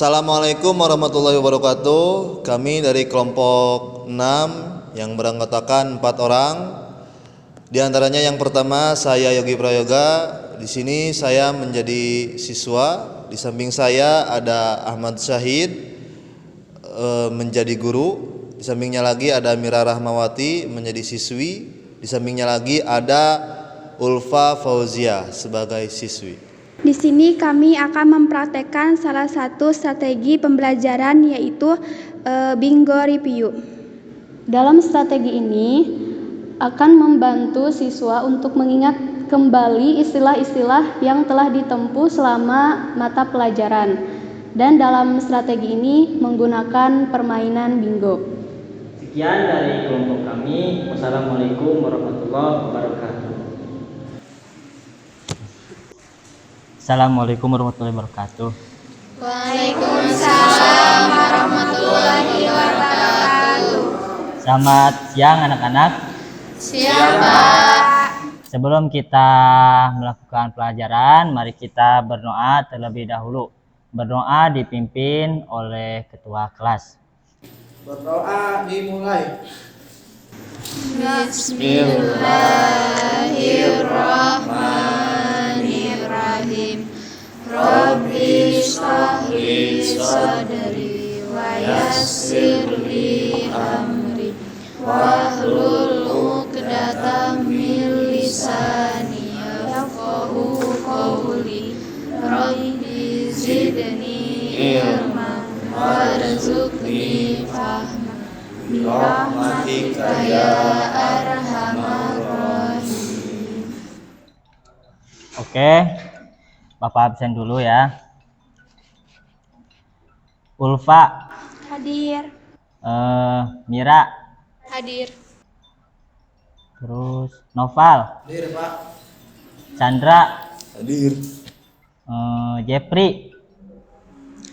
Assalamualaikum warahmatullahi wabarakatuh. Kami dari kelompok 6 yang beranggotakan 4 orang. Di antaranya yang pertama saya Yogi Prayoga. Di sini saya menjadi siswa. Di samping saya ada Ahmad Syahid menjadi guru. Di sampingnya lagi ada Mira Rahmawati menjadi siswi. Di sampingnya lagi ada Ulfa Fauzia sebagai siswi. Di sini kami akan mempraktekkan salah satu strategi pembelajaran yaitu bingo review. Dalam strategi ini akan membantu siswa untuk mengingat kembali istilah-istilah yang telah ditempuh selama mata pelajaran. Dan dalam strategi ini menggunakan permainan bingo. Sekian dari kelompok kami. Wassalamualaikum warahmatullahi wabarakatuh. Assalamualaikum warahmatullahi wabarakatuh. Waalaikumsalam warahmatullahi wabarakatuh. Selamat siang anak-anak. Siang, Pak. Sebelum kita melakukan pelajaran, mari kita berdoa terlebih dahulu. Berdoa dipimpin oleh ketua kelas. Berdoa dimulai. Bismillahirrahmanirrahim. Rabbi shrah li sadri wa yassir li amri wahlul 'uqdatam min lisani yafqahu qawli. Rabbi zidni ilman warzuqni fahma birahmatika ya arhamar rahim. Oke, Bapak absen dulu ya. Ulfa, Hadir. Mira, Hadir. terus Noval, Hadir, Pak. Chandra, Hadir. Jepri.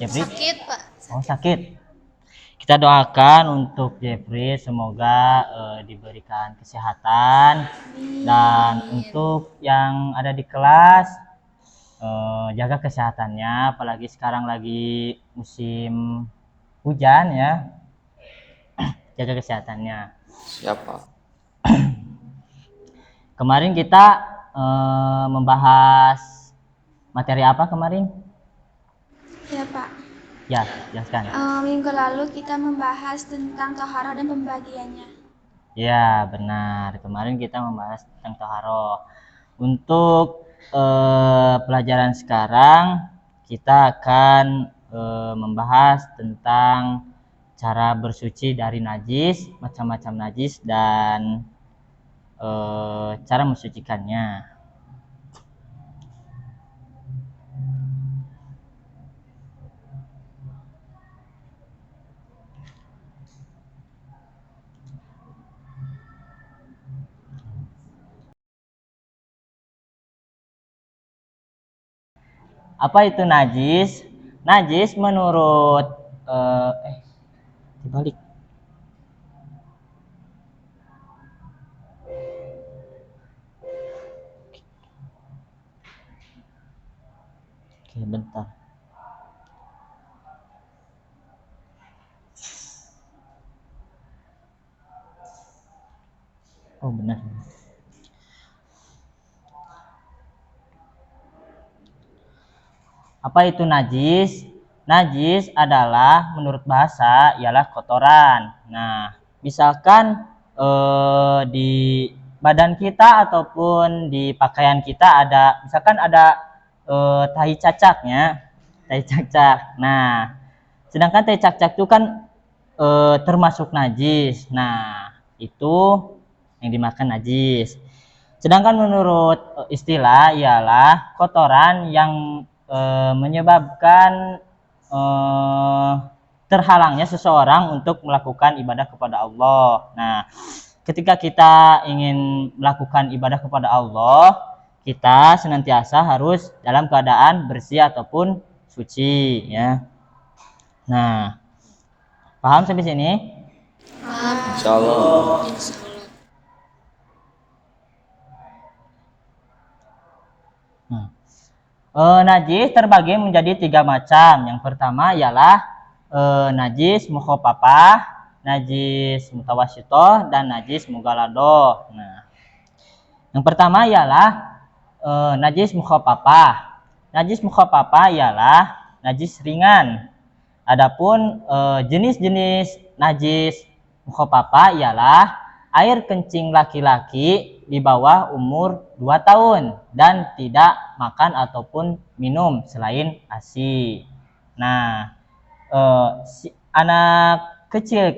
Sakit, Pak. Oh, sakit. Kita doakan untuk Jepri semoga diberikan kesehatan. Dan untuk yang ada di kelas jaga kesehatannya, apalagi sekarang lagi musim hujan ya. Jaga kesehatannya. Siapa? Kemarin kita membahas materi apa kemarin? Ya, Pak. Ya, jelaskan. Minggu lalu kita membahas tentang toharoh dan pembagiannya. Ya, benar. Kemarin kita membahas tentang toharoh. Untuk pelajaran sekarang kita akan membahas tentang cara bersuci dari najis, macam-macam najis dan cara mensucikannya. Apa itu najis? Najis menurut dibalik. Oke, bentar. Oh, benar. Apa itu najis? Najis adalah menurut bahasa ialah kotoran. Nah, misalkan di badan kita ataupun di pakaian kita ada, misalkan ada tahi cacaknya, tahi cacak. Nah, sedangkan tahi cacak itu kan termasuk najis. Nah, itu yang dimakan najis. Sedangkan menurut istilah ialah kotoran yang menyebabkan terhalangnya seseorang untuk melakukan ibadah kepada Allah. Nah, ketika kita ingin melakukan ibadah kepada Allah, kita senantiasa harus dalam keadaan bersih ataupun suci, ya. Nah, paham sampai sini? Insyaallah. Najis terbagi menjadi 3 macam. Yang pertama ialah najis mukhafafah, najis mutawassithah, dan najis mughaladah. Nah, yang pertama ialah najis mukhafafah. Najis mukhafafah ialah najis ringan. Adapun jenis-jenis najis mukhafafah ialah air kencing laki-laki di bawah umur 2 tahun dan tidak makan ataupun minum selain ASI. Nah, anak kecil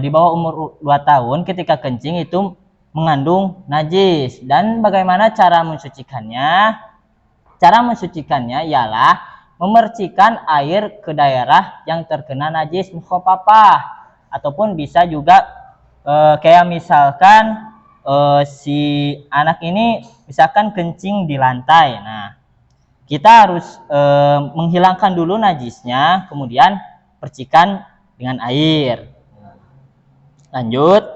di bawah umur 2 tahun ketika kencing itu mengandung najis. Dan bagaimana cara mensucikannya? Cara mensucikannya ialah memercikan air ke daerah yang terkena najis mukhafafah, ataupun bisa juga kayak misalkan si anak ini misalkan kencing di lantai. Nah, kita harus menghilangkan dulu najisnya, kemudian percikan dengan air. Lanjut.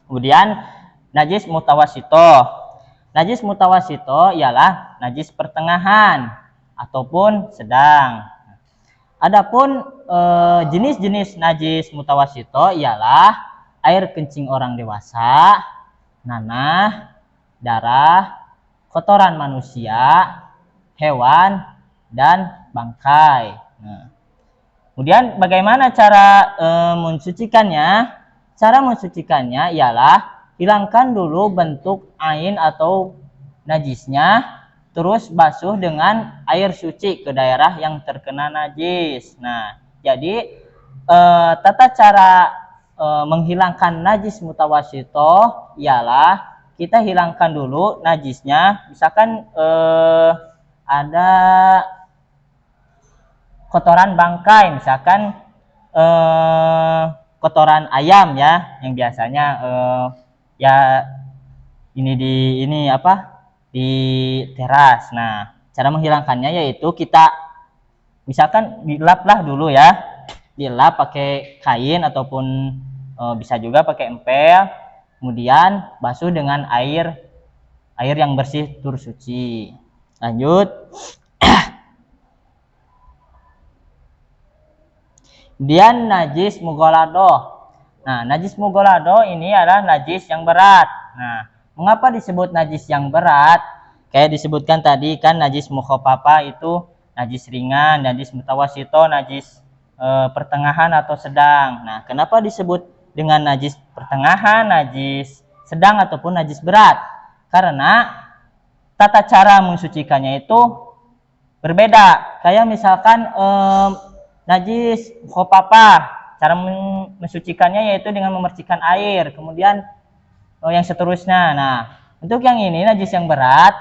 Kemudian najis mutawassithah. Najis mutawassithah ialah najis pertengahan ataupun sedang. Adapun jenis-jenis najis mutawassithah ialah air kencing orang dewasa, nanah, darah, kotoran manusia, hewan, dan bangkai. Nah, kemudian bagaimana cara mensucikannya? Cara mensucikannya ialah hilangkan dulu bentuk ain atau najisnya, terus basuh dengan air suci ke daerah yang terkena najis. Nah, jadi tata cara menghilangkan najis mutawassithah ialah kita hilangkan dulu najisnya. Misalkan ada kotoran bangkai, misalkan kotoran ayam ya, yang biasanya ya di teras. Nah, cara menghilangkannya yaitu kita misalkan dilaplah dulu ya, dilap pakai kain ataupun bisa juga pakai empel, kemudian basuh dengan air yang bersih tur suci. Lanjut. Kemudian najis mughaladah. Nah, najis mughaladah ini adalah najis yang berat. Nah, mengapa disebut najis yang berat? Kayak disebutkan tadi kan, najis mukhafafah itu najis ringan, najis mutawassithah najis pertengahan atau sedang. Nah, kenapa disebut dengan najis pertengahan, najis sedang ataupun najis berat? Karena tata cara mensucikannya itu berbeda. Kayak misalkan najis mukhafafah, cara mensucikannya yaitu dengan memercikan air, kemudian yang seterusnya. Nah, untuk yang ini najis yang berat,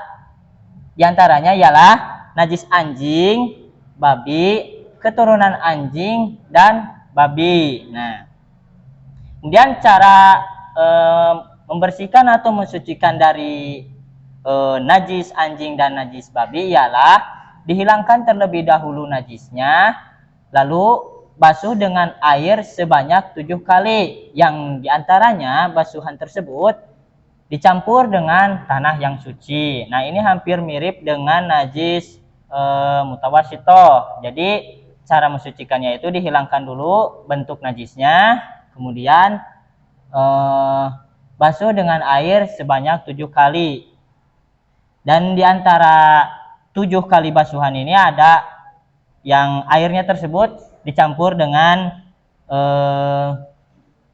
diantaranya ialah najis anjing, babi, keturunan anjing, dan babi. Nah, kemudian cara membersihkan atau mensucikan dari najis anjing dan najis babi ialah dihilangkan terlebih dahulu najisnya, lalu basuh dengan air sebanyak 7 kali, yang diantaranya basuhan tersebut dicampur dengan tanah yang suci. Nah, ini hampir mirip dengan najis mutawassithah. Jadi cara mensucikannya itu dihilangkan dulu bentuk najisnya, kemudian basuh dengan air sebanyak 7 kali. Dan diantara 7 kali basuhan ini ada yang airnya tersebut dicampur dengan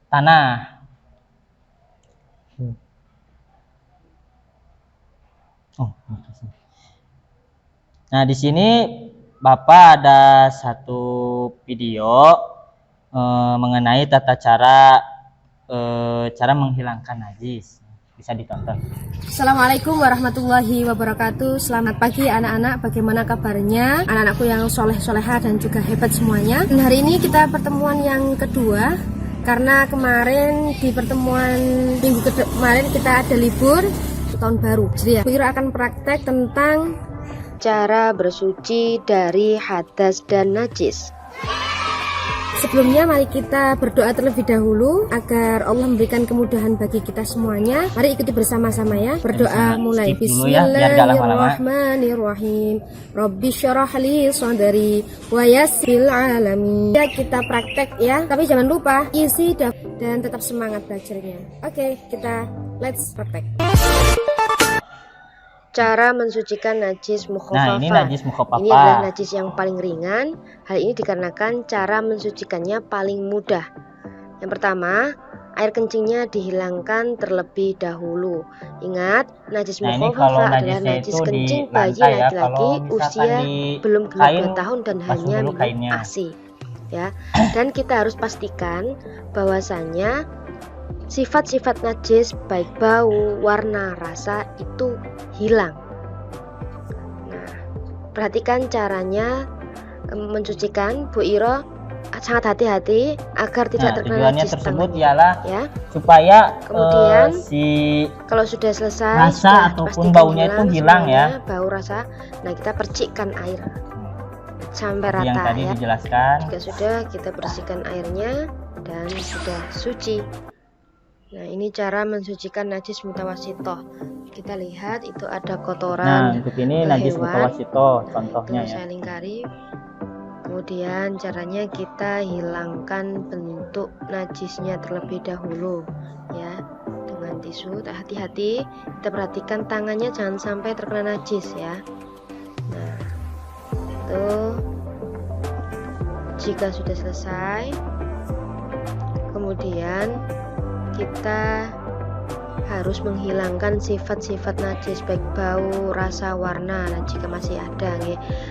tanah. Nah, di sini Bapak ada satu video mengenai tata cara menghilangkan najis. Bisa ditonton. Assalamualaikum warahmatullahi wabarakatuh. Selamat pagi anak-anak, bagaimana kabarnya? Anak-anakku yang soleh-soleha dan juga hebat semuanya. Dan hari ini kita pertemuan yang kedua, karena kemarin di pertemuan minggu kemarin kita ada libur tahun baru. Jadi ya, Wiro akan praktek tentang cara bersuci dari hadas dan najis. Sebelumnya mari kita berdoa terlebih dahulu agar Allah memberikan kemudahan bagi kita semuanya. Mari ikuti bersama-sama ya. Berdoa mulai. Skip dulu ya, biar gak lama-lama. Bismillahirrahmanirrahim. Rabbi syarah li sadri wa yassir alamin. Ya, kita praktek ya. Tapi jangan lupa isi dan tetap semangat belajarnya. Oke, kita let's praktek. Cara mensucikan najis mukhafafah. Nah, ini najis mukhafafah. Ini adalah najis yang paling ringan. Hal ini dikarenakan cara mensucikannya paling mudah. Yang pertama, air kencingnya dihilangkan terlebih dahulu. Ingat, najis mukhafafah adalah najis kencing bayi laki-laki usia belum genap 2 tahun dan hanya minum ASI. Ya. Dan kita harus pastikan bahwasanya sifat-sifat najis baik bau, warna, rasa itu hilang. Nah, perhatikan caranya mencucikan. Bu Iro sangat hati-hati agar tidak terkena najis tersebut tangannya, ialah ya. Supaya Kemudian kalau sudah selesai rasa ataupun baunya itu hilang ya. Bau rasa. Nah, kita percikkan air sampai rata yang tadi ya. dijelaskan. Jika sudah, kita bersihkan airnya dan sudah suci. Nah, ini cara mensucikan najis mutawasitoh. Kita lihat itu ada kotoran. Nah, untuk ini najis hewan. mutawasitoh contohnya Itu ya. saya lingkari. Kemudian caranya kita hilangkan bentuk najisnya terlebih dahulu ya, dengan tisu. Hati-hati, kita perhatikan tangannya jangan sampai terkena najis ya. Nah, itu jika sudah selesai, kemudian kita harus menghilangkan sifat-sifat najis baik bau, rasa, warna. Nah, jika masih ada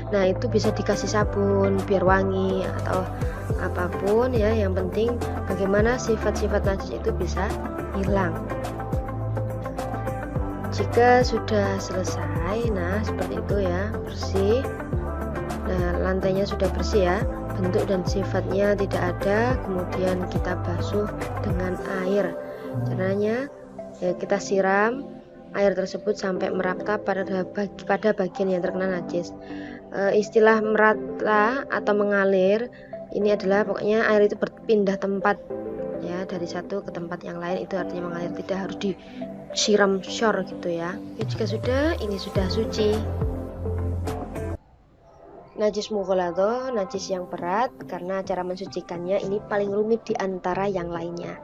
nah itu bisa dikasih sabun biar wangi atau apapun ya, yang penting bagaimana sifat-sifat najis itu bisa hilang. Jika sudah selesai, nah seperti itu ya, bersih. Nah, lantainya sudah bersih ya, bentuk dan sifatnya tidak ada. Kemudian kita basuh dengan air. Caranya ya, kita siram air tersebut sampai merata pada bagian yang terkena najis. Istilah merata atau mengalir ini adalah pokoknya air itu berpindah tempat ya, dari satu ke tempat yang lain, itu artinya mengalir, tidak harus disiram syor gitu ya. Jika sudah, ini sudah suci. Najis mughaladhah, najis yang berat, karena cara mensucikannya ini paling rumit di antara yang lainnya,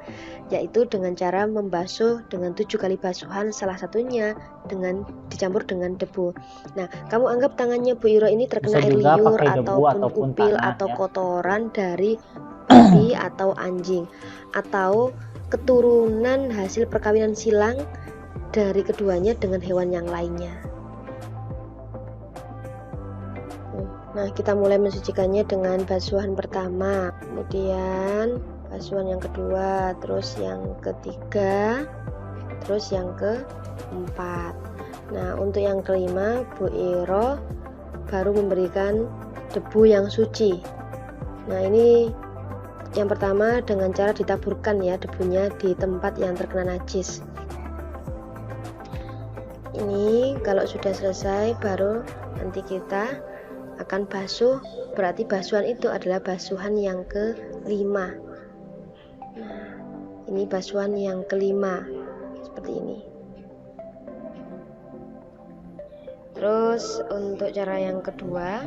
yaitu dengan cara membasuh dengan 7 kali basuhan, salah satunya dengan dicampur dengan debu. Nah, kamu anggap tangannya Bu Iro ini terkena air liur ataupun upil atau kotoran dari babi atau anjing, atau keturunan hasil perkawinan silang dari keduanya dengan hewan yang lainnya. Nah, kita mulai mensucikannya dengan basuhan pertama, kemudian basuhan yang kedua, terus yang ketiga, terus yang keempat. Nah, untuk yang kelima, Bu Iro baru memberikan debu yang suci. Nah, ini yang pertama dengan cara ditaburkan ya debunya di tempat yang terkena najis. Ini kalau sudah selesai baru nanti kita akan basuh, berarti basuhan itu adalah basuhan yang kelima. Nah, ini basuhan yang kelima seperti ini. Terus untuk cara yang kedua,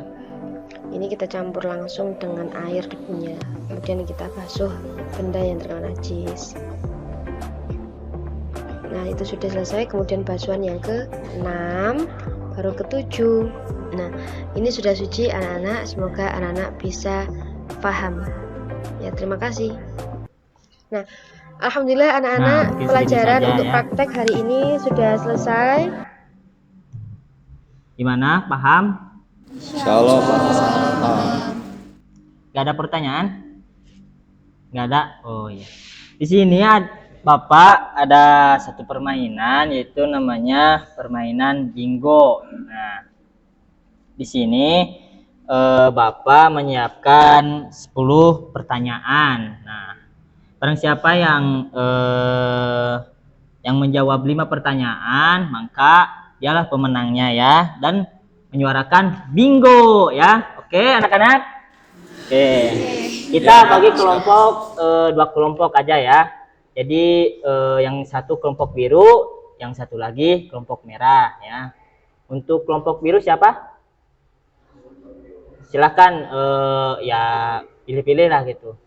ini kita campur langsung dengan air debunya, kemudian kita basuh benda yang terkena najis. Nah, itu sudah selesai. Kemudian basuhan yang ke-6, baru ke-7. Nah, ini sudah suci anak-anak, semoga anak-anak bisa paham ya. Terima kasih. Nah, alhamdulillah anak-anak, pelajaran untuk praktek hari ini sudah selesai. Gimana? Paham? Insyaallah paham. Gak ada pertanyaan? Gak ada? Oh iya. Di sini Bapak ada satu permainan, yaitu namanya permainan bingo. Nah, di sini Bapak menyiapkan 10 pertanyaan. Nah, barang siapa yang menjawab 5 pertanyaan, maka dialah pemenangnya ya, dan menyuarakan bingo ya. Oke, anak-anak? Oke. Kita bagi kelompok dua kelompok aja ya. Jadi yang satu kelompok biru, yang satu lagi kelompok merah ya. Untuk kelompok biru siapa? Silahkan ya pilih-pilih lah gitu.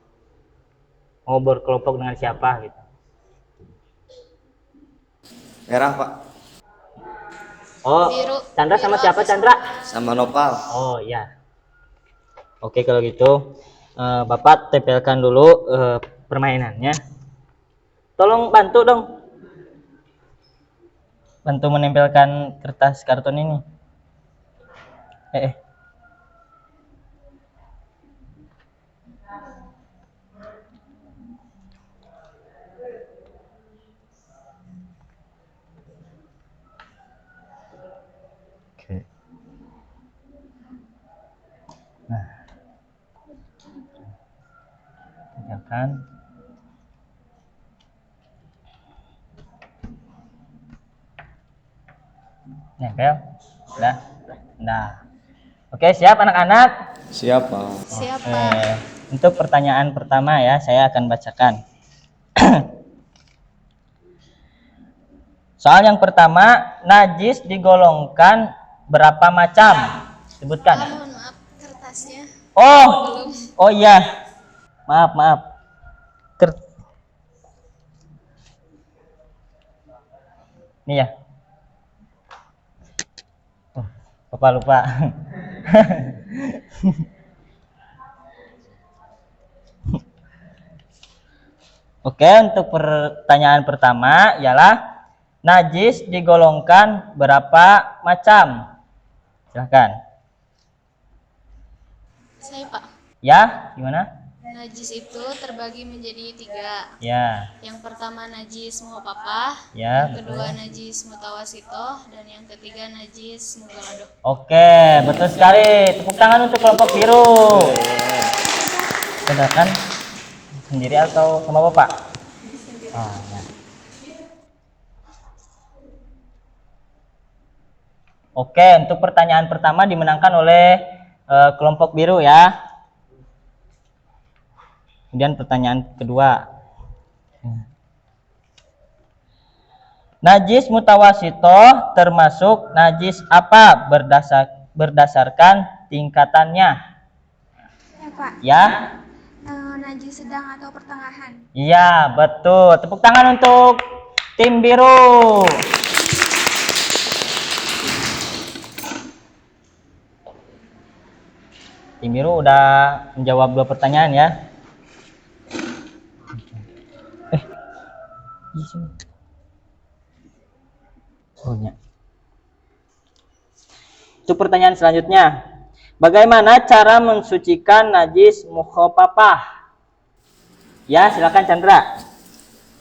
Mau berkelompok dengan siapa gitu. Merah, Pak. Oh, Biru. Chandra sama Biru siapa aku Chandra? Sama Nopal. Oh iya. Oke kalau gitu Bapak tempelkan dulu permainannya. Tolong bantu dong. Bantu menempelkan kertas karton ini. Eh. Oke. Nah. Tempelkan. Nempel. Udah. Nah. Oke, siap anak-anak? Siapa? Siapa? Untuk pertanyaan pertama ya, saya akan bacakan. Soal yang pertama, najis digolongkan berapa macam? Sebutkan. Mohon maaf, kertasnya Oh, belum. oh iya. Maaf. Nih ya. Oh, lupa. Oke, untuk pertanyaan pertama ialah najis digolongkan berapa macam? Silahkan. Saya Pak. Ya, gimana? Najis itu terbagi menjadi 3. Ya, Yang pertama najis muhafafah, ya. yang kedua najis mutawasitoh, dan yang ketiga najis mughaladoh. Oke, betul sekali. Tepuk tangan untuk kelompok biru. Sedangkan sendiri atau sama Bapak? Oh, ya. Oke, untuk pertanyaan pertama dimenangkan oleh kelompok biru ya. Kemudian pertanyaan kedua. Najis mutawasitoh termasuk najis apa berdasarkan tingkatannya? Ya Pak, Ya? najis sedang atau pertengahan. Iya, betul. Tepuk tangan untuk tim biru. Tim biru udah menjawab 2 pertanyaan ya. Oh, ya. Untuk pertanyaan selanjutnya. Bagaimana cara mensucikan najis mukhafafah? Ya, silakan Chandra.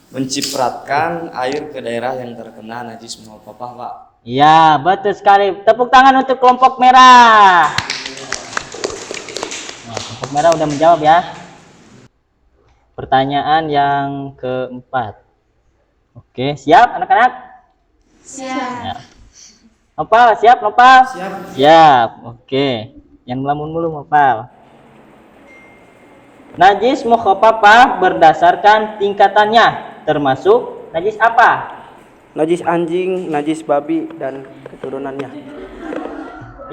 Mencipratkan air ke daerah yang terkena najis muhafafah, Pak. Ya, betul sekali. Tepuk tangan untuk kelompok merah. Nah, kelompok merah udah menjawab ya. Pertanyaan yang keempat. Oke, siap anak-anak? Siap. Ya. Nopal, siap Nopal? Siap. Siap, oke. Yang melamun mulu Nopal. Najis mukhafafah berdasarkan tingkatannya, termasuk najis apa? Najis anjing, najis babi, dan keturunannya.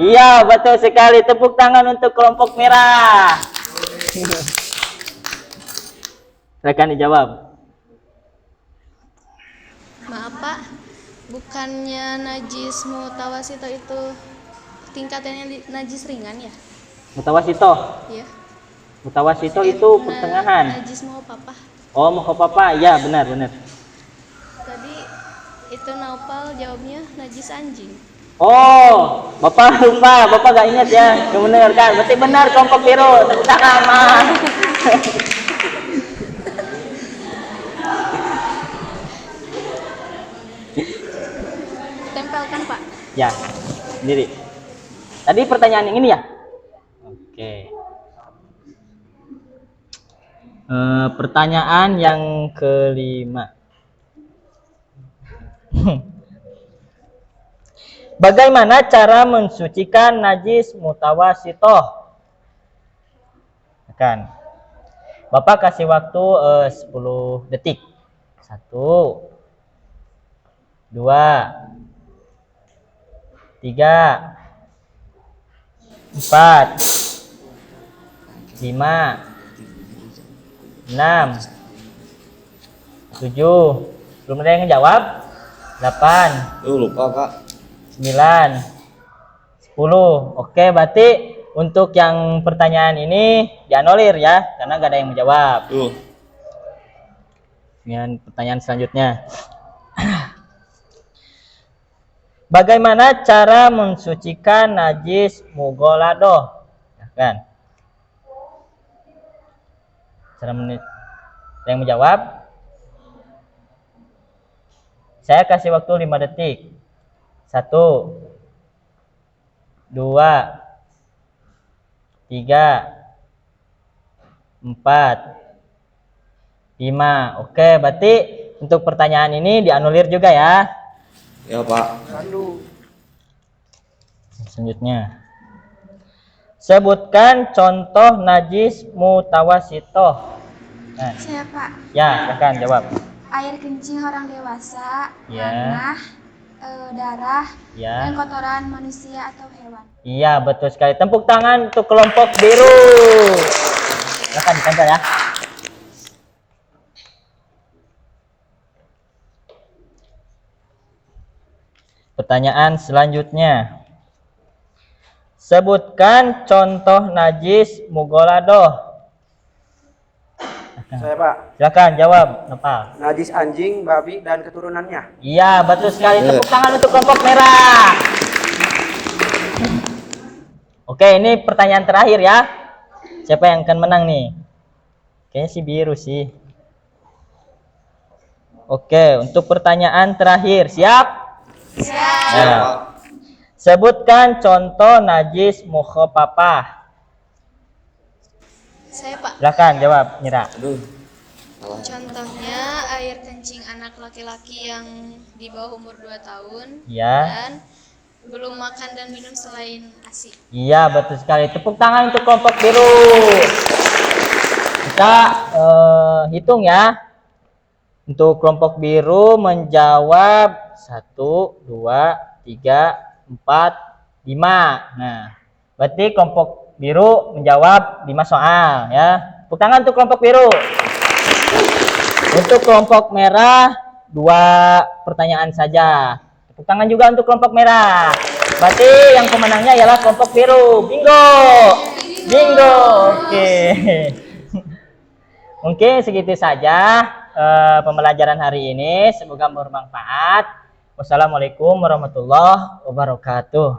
Iya, betul sekali. Tepuk tangan untuk kelompok merah. Silakan dijawab. Maaf Pak, bukannya najis mutawasitoh itu tingkatannya najis ringan ya? Mutawasitoh. Iya. Mutawasitoh itu pertengahan. Najis muhafafah. Oh, mukhafafah. Ya, benar. Tadi itu Naupal jawabnya najis anjing. Oh, Bapak lupa. Bapak gak ingat ya. Yang benar kan? Berarti benar kelompok biru. Tepuk tangan, Mas. Tempelkan Pak. Ya, sendiri. Tadi pertanyaan yang ini ya? Oke. Pertanyaan yang kelima. Bagaimana cara mensucikan najis mutawasitoh? Kan. Bapak kasih waktu 10 detik. 1, 2, 3, 4, 5, 6, 7. Belum ada yang ngejawab? 8, Lupa Kak. 9, 10. Oke, berarti untuk yang pertanyaan ini dianulir ya, karena gak ada yang menjawab. Dengan pertanyaan selanjutnya. Bagaimana cara mensucikan najis mughaladoh? Ya kan? Cara ada yang menjawab? Saya kasih waktu 5 detik. 1, 2, 3, 4, 5. Oke, berarti untuk pertanyaan ini dianulir juga ya. Ya Pak. Selanjutnya. Sebutkan contoh najis mutawasitoh. Nah, Saya Pak, ya, silakan jawab. air kencing orang dewasa, Ya. nanah, darah, Ya. dan kotoran manusia atau hewan. Iya, betul sekali. Tepuk tangan untuk kelompok biru. Silakan ditempel ya. Pertanyaan selanjutnya. Sebutkan contoh najis mughaladoh. Saya Pak, Silakan jawab, Nopal. najis anjing, babi, dan keturunannya. Iya, betul sekali. Tepuk tangan untuk kelompok merah. Oke, ini pertanyaan terakhir ya. Siapa yang akan menang nih? Kayaknya si biru sih. Oke, untuk pertanyaan terakhir. Siap? Siap. Nah, sebutkan contoh najis mukhafafah. Saya Pak. Silakan jawab, Mira. Contohnya air kencing anak laki-laki yang di bawah umur 2 tahun Ya. dan belum makan dan minum selain ASI. Iya, betul sekali. Tepuk tangan untuk kelompok biru. Kita hitung ya. Untuk kelompok biru menjawab 1, 2, 3, 4, 5. Nah, berarti kelompok biru menjawab 5 soal ya. Tepuk tangan untuk kelompok biru. Untuk kelompok merah 2 pertanyaan saja. Tepuk tangan juga untuk kelompok merah. Berarti yang pemenangnya ialah kelompok biru. Bingo. Bingo. Oke. Mungkin segitu saja pembelajaran hari ini. Semoga bermanfaat. Wassalamualaikum warahmatullahi wabarakatuh.